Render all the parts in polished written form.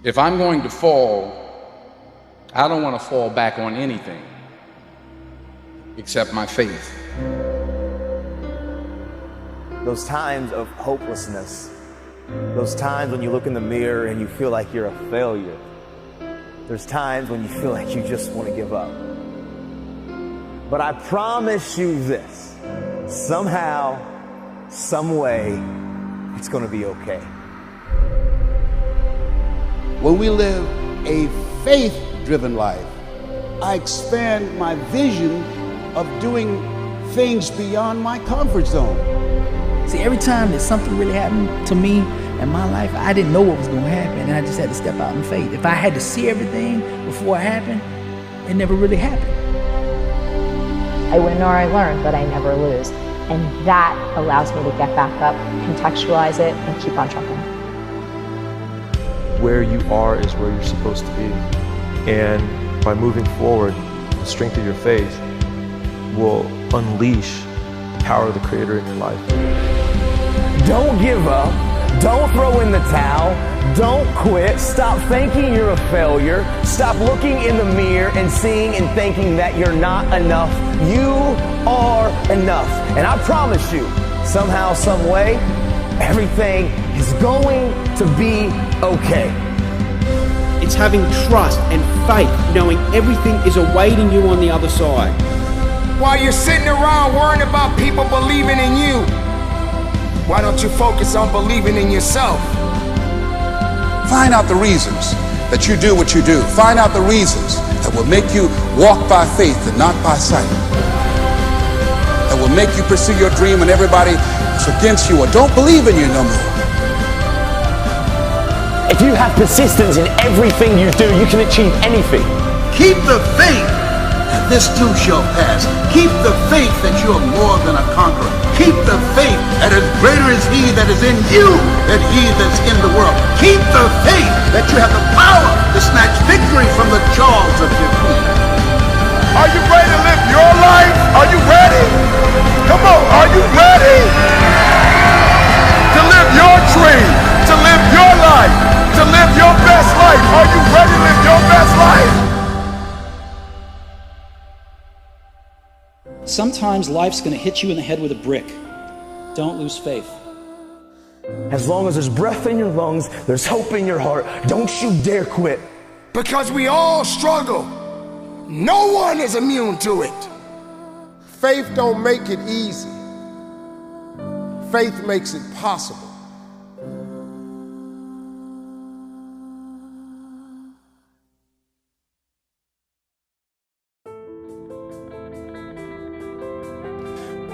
If I'm going to fall, I don't want to fall back on anything except my faith. Those times of hopelessness, those times when you look in the mirror and you feel like you're a failure. There's times when you feel like you just want to give up. But I promise you this, somehow, some way, it's going to be okay. When we live a faith-driven life, I expand my vision of doing things beyond my comfort zone. See, every time that something really happened to me in my life, I didn't know what was going to happen, and I just had to step out in faith. If I had to see everything before it happened, it never really happened. I win or I learn, but I never lose. And that allows me to get back up, contextualize it, and keep on trucking. Where you are is where you're supposed to be. And by moving forward, the strength of your faith will unleash the power of the Creator in your life. Don't give up. Don't throw in the towel. Don't quit. Stop thinking you're a failure. Stop looking in the mirror and seeing and thinking that you're not enough. You are enough. And I promise you, somehow, some way, everything is going to be okay. It's having trust and faith, knowing everything is awaiting you on the other side. While you're sitting around worrying about people believing in you, why don't you focus on believing in yourself? Find out the reasons that you do what you do. Find out the reasons that will make you walk by faith and not by sight. That will make you pursue your dream when everybody is against you or don't believe in you no more. If you have persistence in everything you do, you can achieve anything. Keep the faith that this too shall pass. Keep the faith that you are more than a conqueror. Keep the faith that is greater is he that is in you than he that's in the world. Keep the faith that you have the power to snatch victory from the jaws of defeat. Are you ready to live your life? Are you ready? Come on, are you ready? To live your dream, to live your life, to live your best life. Are you ready to live your best life? Sometimes life's going to hit you in the head with a brick. Don't lose faith. As long as there's breath in your lungs, there's hope in your heart. Don't you dare quit. Because we all struggle. No one is immune to it. Faith don't make it easy. Faith makes it possible.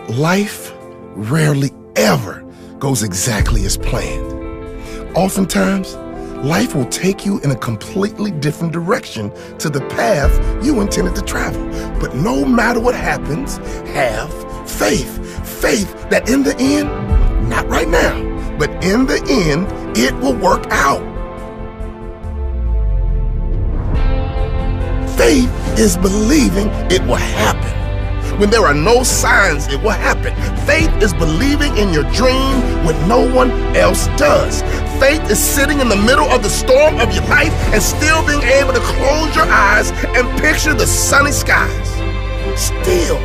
Life rarely ever goes exactly as planned. Oftentimes, life will take you in a completely different direction to the path you intended to travel. But no matter what happens, have faith. Faith that in the end, not right now, but in the end, it will work out. Faith is believing it will happen. When there are no signs, it will happen. Faith is believing in your dream when no one else does. Faith is sitting in the middle of the storm of your life and still being able to close your eyes and picture the sunny skies. Still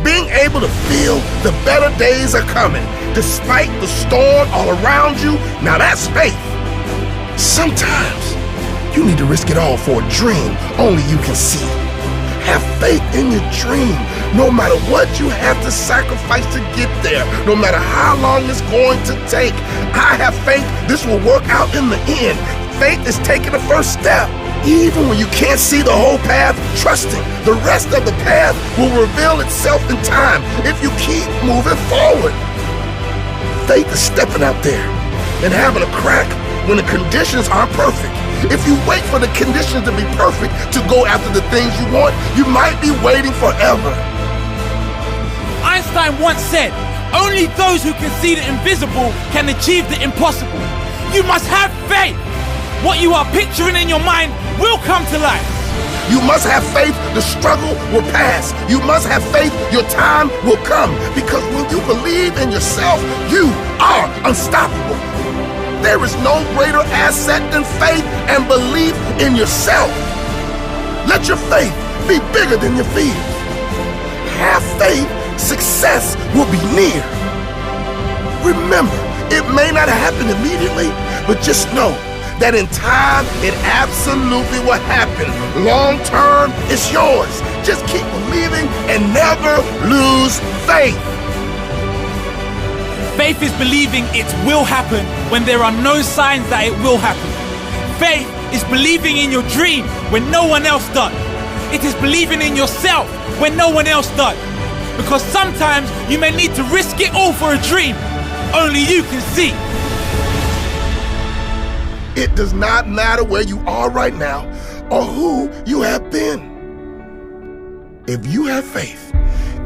being able to feel the better days are coming despite the storm all around you. Now that's faith. Sometimes you need to risk it all for a dream only you can see. Have faith in your dream, no matter what you have to sacrifice to get there, no matter how long it's going to take. I have faith this will work out in the end. Faith is taking the first step. Even when you can't see the whole path, trusting the rest of the path will reveal itself in time if you keep moving forward. Faith is stepping out there and having a crack when the conditions aren't perfect. If you wait for the conditions to be perfect to go after the things you want, you might be waiting forever. Einstein once said, only those who can see the invisible can achieve the impossible. You must have faith. What you are picturing in your mind will come to life. You must have faith the struggle will pass. You must have faith your time will come. Because when you believe in yourself, you are unstoppable. There is no greater asset than faith and belief in yourself. Let your faith be bigger than your fears. Have faith, success will be near. Remember, it may not happen immediately, but just know that in time, it absolutely will happen. Long term, it's yours. Just keep believing and never lose faith. Faith is believing it will happen when there are no signs that it will happen. Faith is believing in your dream when no one else does. It is believing in yourself when no one else does. Because sometimes you may need to risk it all for a dream only you can see. It does not matter where you are right now or who you have been. If you have faith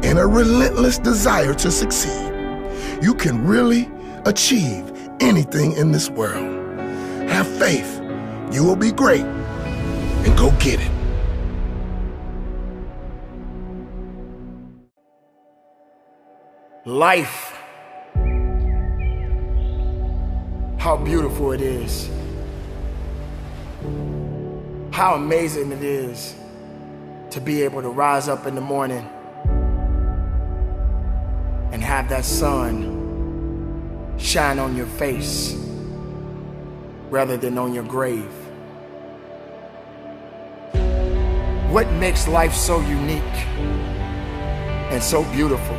and a relentless desire to succeed, you can really achieve anything in this world. Have faith. You will be great, and go get it. Life. How beautiful it is. How amazing it is to be able to rise up in the morning and have that sun shine on your face rather than on your grave. What makes life so unique and so beautiful?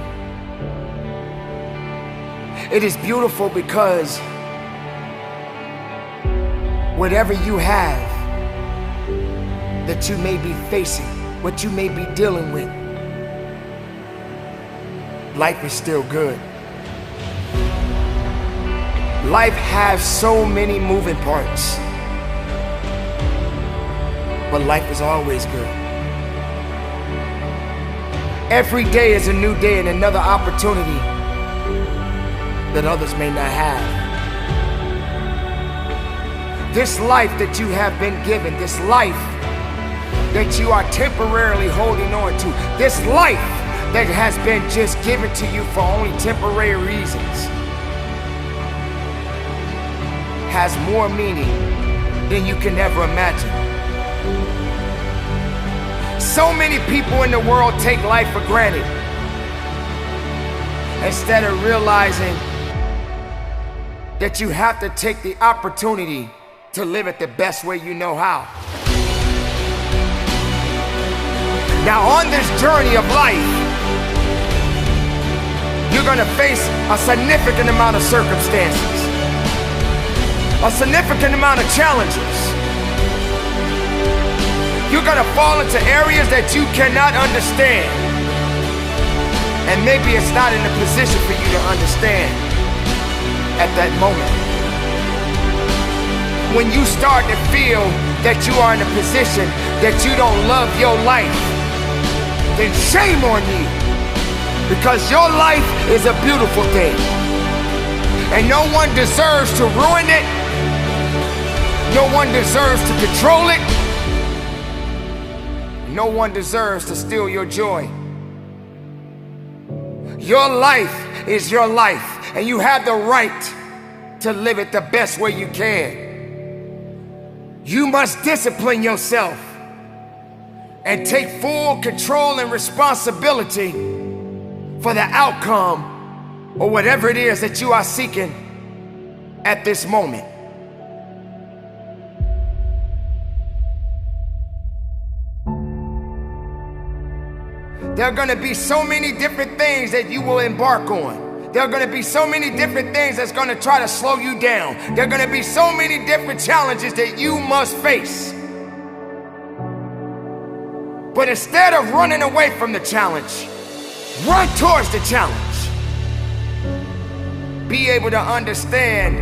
It is beautiful because whatever you have that you may be facing, what you may be dealing with, life is still good. Life has so many moving parts, but life is always good. Every day is a new day and another opportunity that others may not have. This life that you have been given, this life that you are temporarily holding on to, this life that has been just given to you for only temporary reasons, has more meaning than you can ever imagine. So many people in the world take life for granted instead of realizing that you have to take the opportunity to live it the best way you know how. Now on this journey of life, you're gonna face a significant amount of circumstances, a significant amount of challenges. You're gonna fall into areas that you cannot understand. And maybe it's not in a position for you to understand at that moment. When you start to feel that you are in a position that you don't love your life, then shame on you. Because your life is a beautiful thing. And no one deserves to ruin it. No one deserves to control it. No one deserves to steal your joy. Your life is your life, and you have the right to live it the best way you can. You must discipline yourself and take full control and responsibility for the outcome or whatever it is that you are seeking at this moment. There are going to be so many different things that you will embark on. There are going to be so many different things that's going to try to slow you down. There are going to be so many different challenges that you must face. But instead of running away from the challenge, run towards the challenge. Be able to understand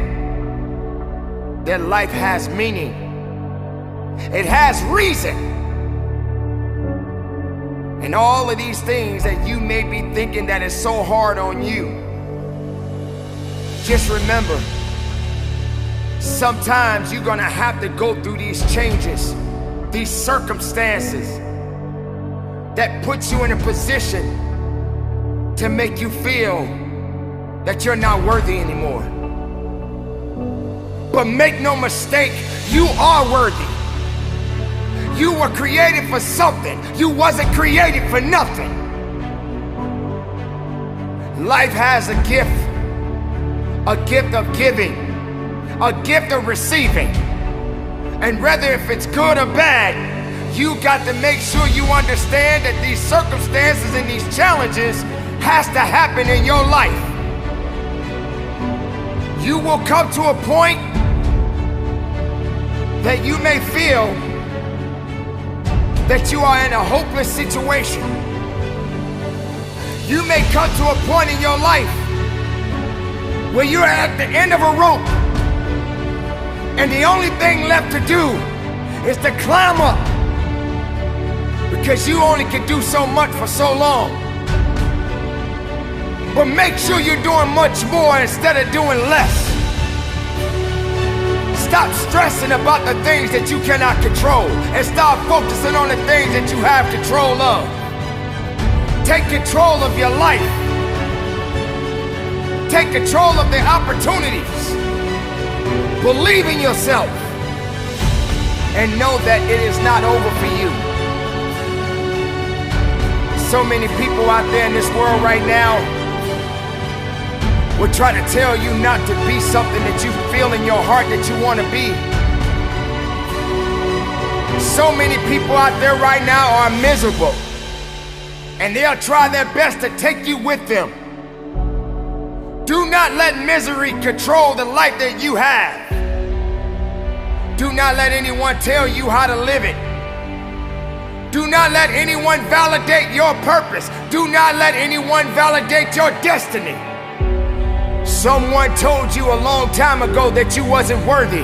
that life has meaning. It has reason. And all of these things that you may be thinking that is so hard on you, just remember, sometimes you're gonna have to go through these changes, these circumstances that puts you in a position to make you feel that you're not worthy anymore. But make no mistake, you are worthy. You were created for something. You wasn't created for nothing. Life has a gift of giving, a gift of receiving. And whether if it's good or bad, you got to make sure you understand that these circumstances and these challenges has to happen in your life. You will come to a point that you may feel that you are in a hopeless situation. You may come to a point in your life where you're at the end of a rope and the only thing left to do is to climb up, because you only can do so much for so long. But make sure you're doing much more instead of doing less. Stop stressing about the things that you cannot control and start focusing on the things that you have control of. Take control of your life. Take control of the opportunities. Believe in yourself and know that it is not over for you. So many people out there in this world right now will try to tell you not to be something that you feel in your heart that you want to be. So many people out there right now are miserable, and they'll try their best to take you with them. Do not let misery control the life that you have. Do not let anyone tell you how to live it. Do not let anyone validate your purpose. Do not let anyone validate your destiny. Someone told you a long time ago that you wasn't worthy.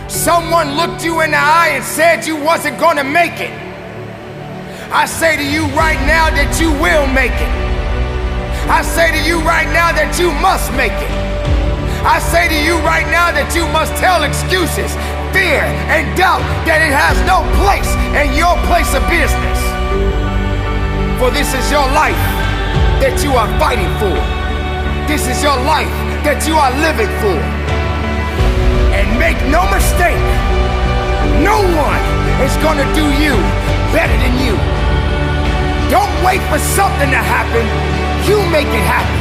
Someone looked you in the eye and said you wasn't gonna make it. I say to you right now that you will make it. I say to you right now that you must make it. I say to you right now that you must tell excuses, fear, and doubt that it has no place in your place of business. For this is your life that you are fighting for. This is your life that you are living for. And make no mistake, no one is gonna do you better than you. Don't wait for something to happen. You make it happen.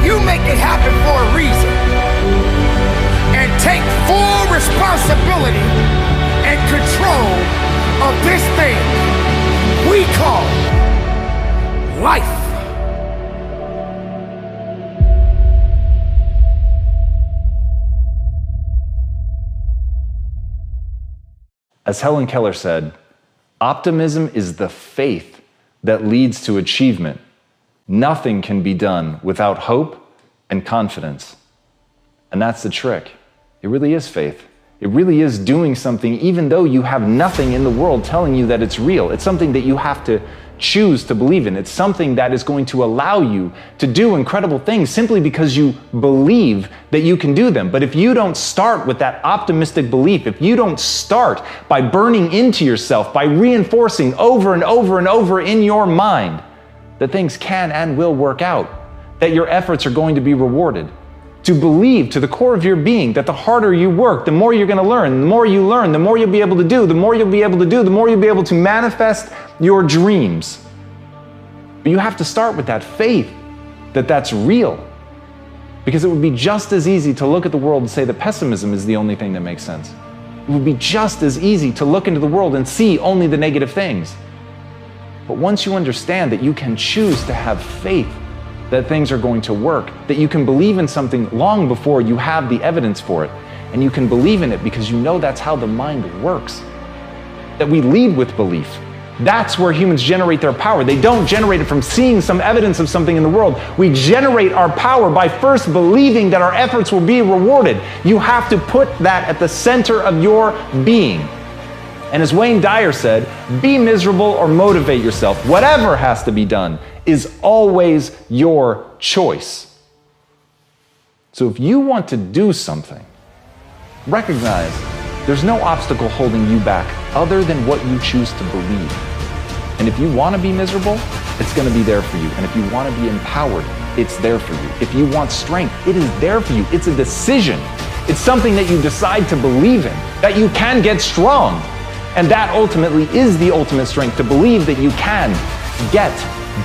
You make it happen for a reason. And take full responsibility and control of this thing we call life. As Helen Keller said, optimism is the faith that leads to achievement. Nothing can be done without hope and confidence. And that's the trick. It really is faith. It really is doing something even though you have nothing in the world telling you that it's real. It's something that you have to choose to believe in. It's something that is going to allow you to do incredible things simply because you believe that you can do them. But if you don't start with that optimistic belief, if you don't start by burning into yourself, by reinforcing over and over and over in your mind that things can and will work out, that your efforts are going to be rewarded, to believe to the core of your being that the harder you work, the more you're going to learn. The more you learn, the more you'll be able to do. The more you'll be able to do, the more you'll be able to manifest your dreams. But you have to start with that faith that that's real. Because it would be just as easy to look at the world and say that pessimism is the only thing that makes sense. It would be just as easy to look into the world and see only the negative things. But once you understand that you can choose to have faith that things are going to work, that you can believe in something long before you have the evidence for it, and you can believe in it because you know that's how the mind works, that we lead with belief. That's where humans generate their power. They don't generate it from seeing some evidence of something in the world. We generate our power by first believing that our efforts will be rewarded. You have to put that at the center of your being. And as Wayne Dyer said, be miserable or motivate yourself. Whatever has to be done is always your choice. So if you want to do something, recognize there's no obstacle holding you back other than what you choose to believe. And if you want to be miserable, it's going to be there for you. And if you want to be empowered, it's there for you. If you want strength, it is there for you. It's a decision. It's something that you decide to believe in, that you can get strong. And that ultimately is the ultimate strength, to believe that you can get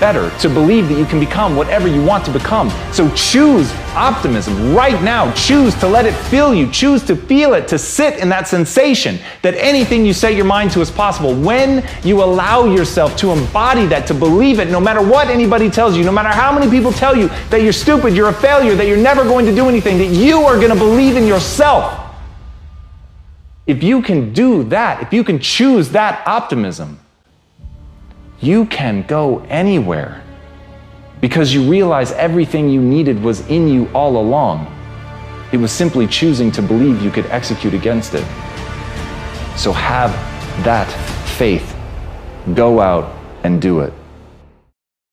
better, to believe that you can become whatever you want to become. So choose optimism right now. Choose to let it fill you. Choose to feel it, to sit in that sensation that anything you set your mind to is possible. When you allow yourself to embody that, to believe it, no matter what anybody tells you, no matter how many people tell you that you're stupid, you're a failure, that you're never going to do anything, that you are going to believe in yourself. If you can do that, if you can choose that optimism, you can go anywhere because you realize everything you needed was in you all along. It was simply choosing to believe you could execute against it. So have that faith. Go out and do it.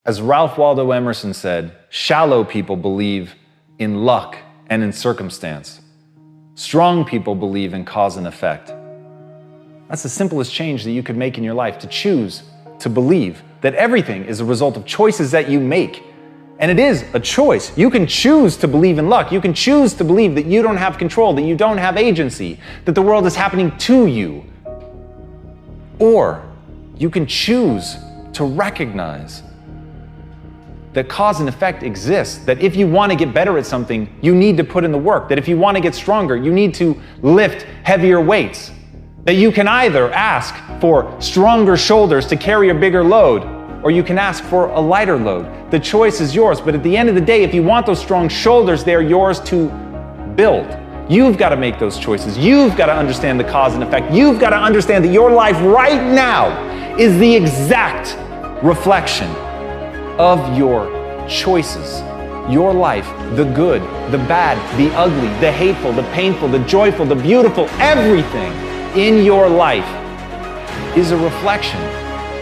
As Ralph Waldo Emerson said, shallow people believe in luck and in circumstance. Strong people believe in cause and effect. That's the simplest change that you could make in your life, to choose to believe that everything is a result of choices that you make. And it is a choice. You can choose to believe in luck. You can choose to believe that you don't have control, that you don't have agency, that the world is happening to you. Or you can choose to recognize that cause and effect exists, that if you want to get better at something, you need to put in the work, that if you want to get stronger, you need to lift heavier weights, that you can either ask for stronger shoulders to carry a bigger load, or you can ask for a lighter load. The choice is yours, but at the end of the day, if you want those strong shoulders, they're yours to build. You've got to make those choices. You've got to understand the cause and effect. You've got to understand that your life right now is the exact reflection of your choices. Your life, the good, the bad, the ugly, the hateful, the painful, the joyful, the beautiful, everything in your life is a reflection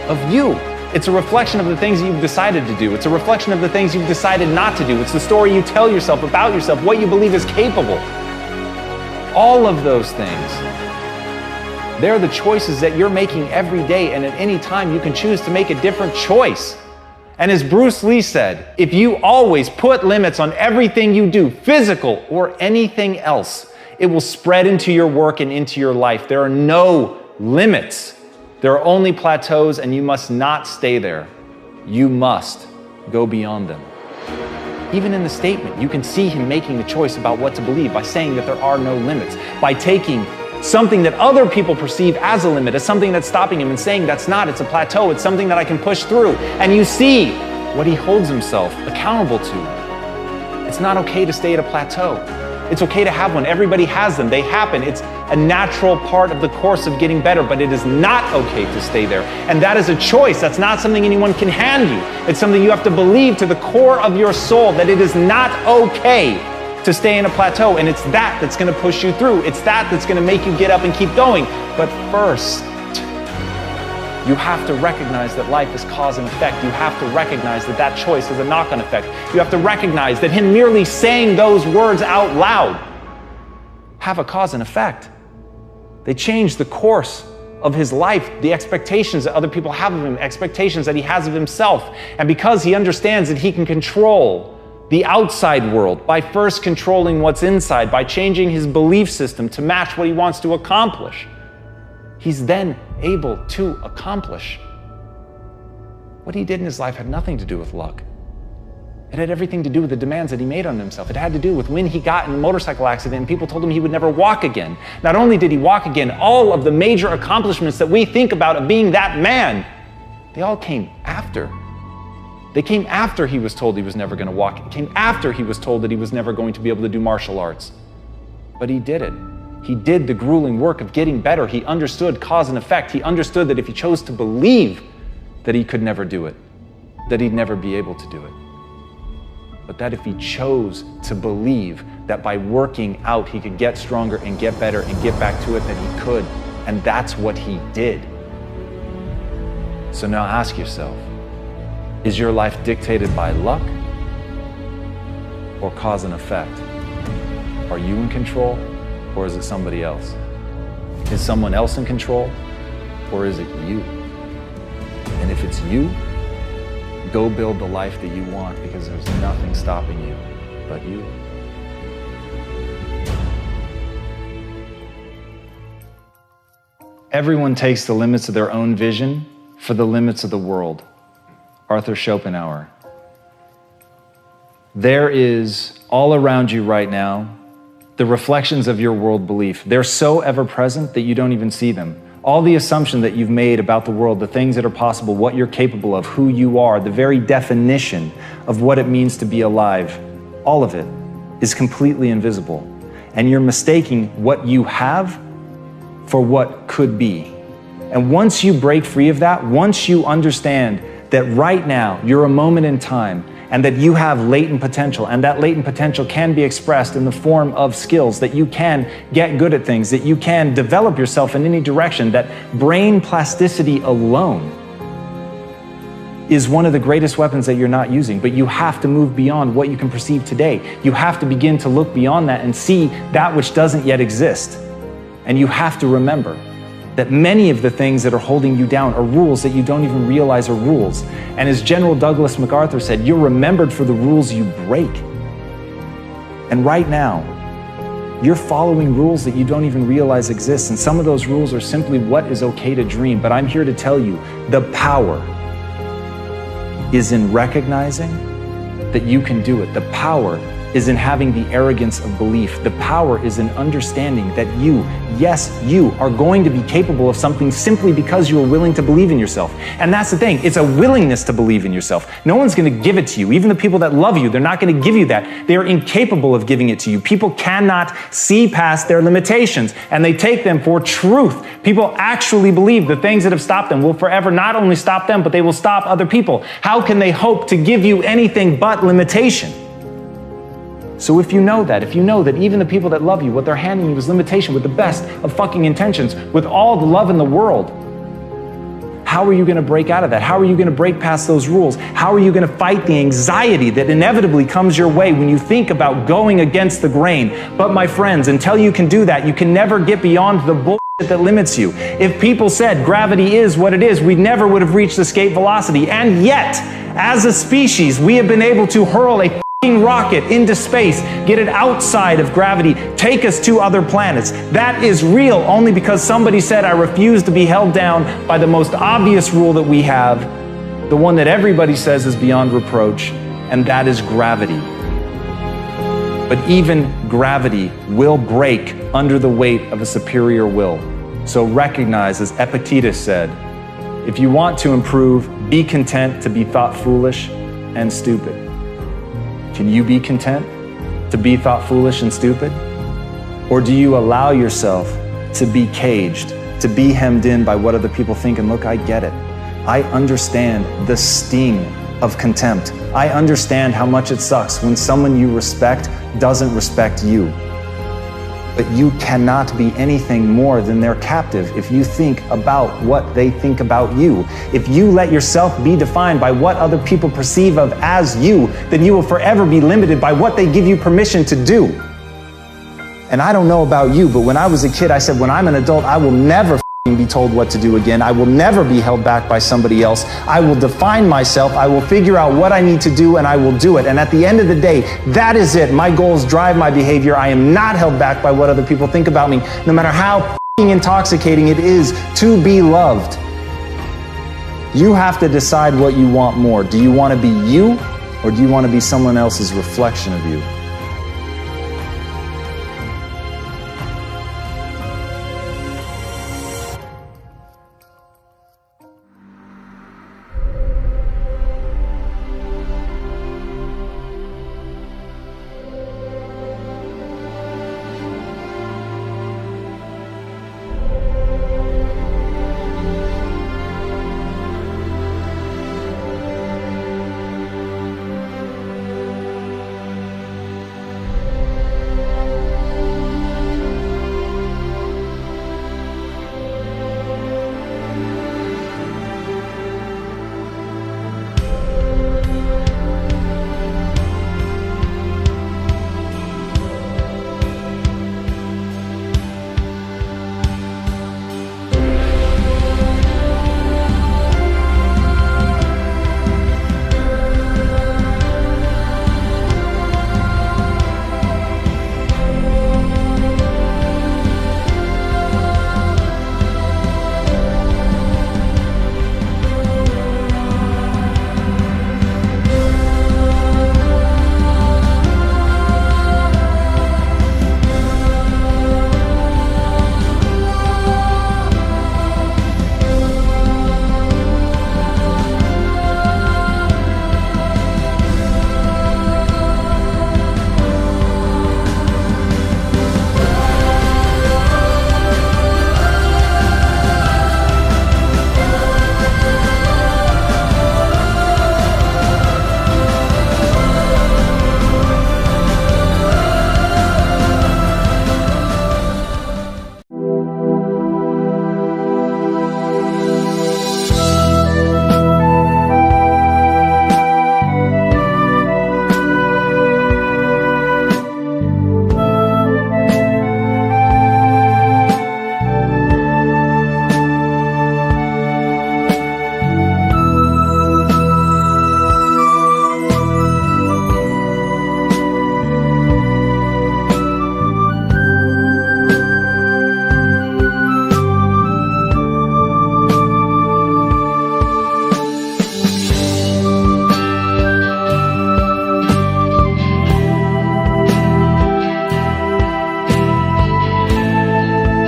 of you. It's a reflection of the things you've decided to do. It's a reflection of the things you've decided not to do. It's the story you tell yourself about yourself, what you believe is capable. All of those things, they're the choices that you're making every day, and at any time you can choose to make a different choice. And as Bruce Lee said, if you always put limits on everything you do, physical or anything else, it will spread into your work and into your life. There are no limits. There are only plateaus, and you must not stay there. You must go beyond them. Even in the statement, you can see him making the choice about what to believe by saying that there are no limits, by taking something that other people perceive as a limit, as something that's stopping him, and saying that's not, it's a plateau, it's something that I can push through. And you see what he holds himself accountable to. It's not okay to stay at a plateau. It's okay to have one. Everybody has them. They happen. It's a natural part of the course of getting better, but it is not okay to stay there. And that is a choice. That's not something anyone can hand you. It's something you have to believe to the core of your soul, that it is not okay to stay in a plateau. And it's that that's going to push you through. It's that that's going to make you get up and keep going. But first, you have to recognize that life is cause and effect. You have to recognize that that choice is a knock-on effect. You have to recognize that him merely saying those words out loud have a cause and effect. They change the course of his life, the expectations that other people have of him, expectations that he has of himself. And because he understands that he can control the outside world by first controlling what's inside, by changing his belief system to match what he wants to accomplish, he's then able to accomplish. What he did in his life had nothing to do with luck. It had everything to do with the demands that he made on himself. It had to do with when he got in a motorcycle accident and people told him he would never walk again. Not only did he walk again, all of the major accomplishments that we think about of being that man, they all came after. They came after he was told he was never going to walk. It came after he was told that he was never going to be able to do martial arts. But he did it. He did the grueling work of getting better. He understood cause and effect. He understood that if he chose to believe that he could never do it, that he'd never be able to do it. But that if he chose to believe that by working out he could get stronger and get better and get back to it, that he could. And that's what he did. So now ask yourself, is your life dictated by luck or cause and effect? Are you in control? Or is it somebody else? Is someone else in control? Or is it you? And if it's you, go build the life that you want, because there's nothing stopping you but you. Everyone takes the limits of their own vision for the limits of the world. Arthur Schopenhauer. There is all around you right now the reflections of your world belief. They're so ever present that you don't even see them. All the assumption that you've made about the world, the things that are possible, what you're capable of, who you are, the very definition of what it means to be alive, all of it is completely invisible. And you're mistaking what you have for what could be. And once you break free of that, once you understand that right now you're a moment in time and that you have latent potential, and that latent potential can be expressed in the form of skills, that you can get good at things, that you can develop yourself in any direction, that brain plasticity alone is one of the greatest weapons that you're not using. But you have to move beyond what you can perceive today. You have to begin to look beyond that and see that which doesn't yet exist. And you have to remember that many of the things that are holding you down are rules that you don't even realize are rules. And as General Douglas MacArthur said, you're remembered for the rules you break. And right now, you're following rules that you don't even realize exist. And some of those rules are simply what is okay to dream. But I'm here to tell you, the power is in recognizing that you can do it. The power is in having the arrogance of belief. The power is in understanding that you, yes, you are going to be capable of something simply because you are willing to believe in yourself. And that's the thing, it's a willingness to believe in yourself. No one's going to give it to you. Even the people that love you, they're not going to give you that. They are incapable of giving it to you. People cannot see past their limitations, and they take them for truth. People actually believe the things that have stopped them will forever not only stop them, but they will stop other people. How can they hope to give you anything but limitation? So if you know that even the people that love you, what they're handing you is limitation with the best of fucking intentions, with all the love in the world, how are you going to break out of that? How are you going to break past those rules? How are you going to fight the anxiety that inevitably comes your way when you think about going against the grain? But my friends, until you can do that, you can never get beyond the bullshit that limits you. If people said gravity is what it is, we never would have reached escape velocity. And yet, as a species, we have been able to hurl a rocket into space, get it outside of gravity, take us to other planets. That is real only because somebody said, I refuse to be held down by the most obvious rule that we have, the one that everybody says is beyond reproach, and that is gravity. But even gravity will break under the weight of a superior will. So recognize, as Epictetus said, if you want to improve, be content to be thought foolish and stupid. Can you be content to be thought foolish and stupid? Or do you allow yourself to be caged, to be hemmed in by what other people think? And look, I get it. I understand the sting of contempt. I understand how much it sucks when someone you respect doesn't respect you. But you cannot be anything more than their captive if you think about what they think about you. If you let yourself be defined by what other people perceive of as you, then you will forever be limited by what they give you permission to do. And I don't know about you, but when I was a kid, I said, when I'm an adult, I will never be told what to do again. I will never be held back by somebody else. I will define myself. I will figure out what I need to do, and I will do it. And at the end of the day, that is it. My goals drive my behavior. I am not held back by what other people think about me, no matter how intoxicating it is to be loved. You have to decide what you want more. Do you want to be you, or do you want to be someone else's reflection of you?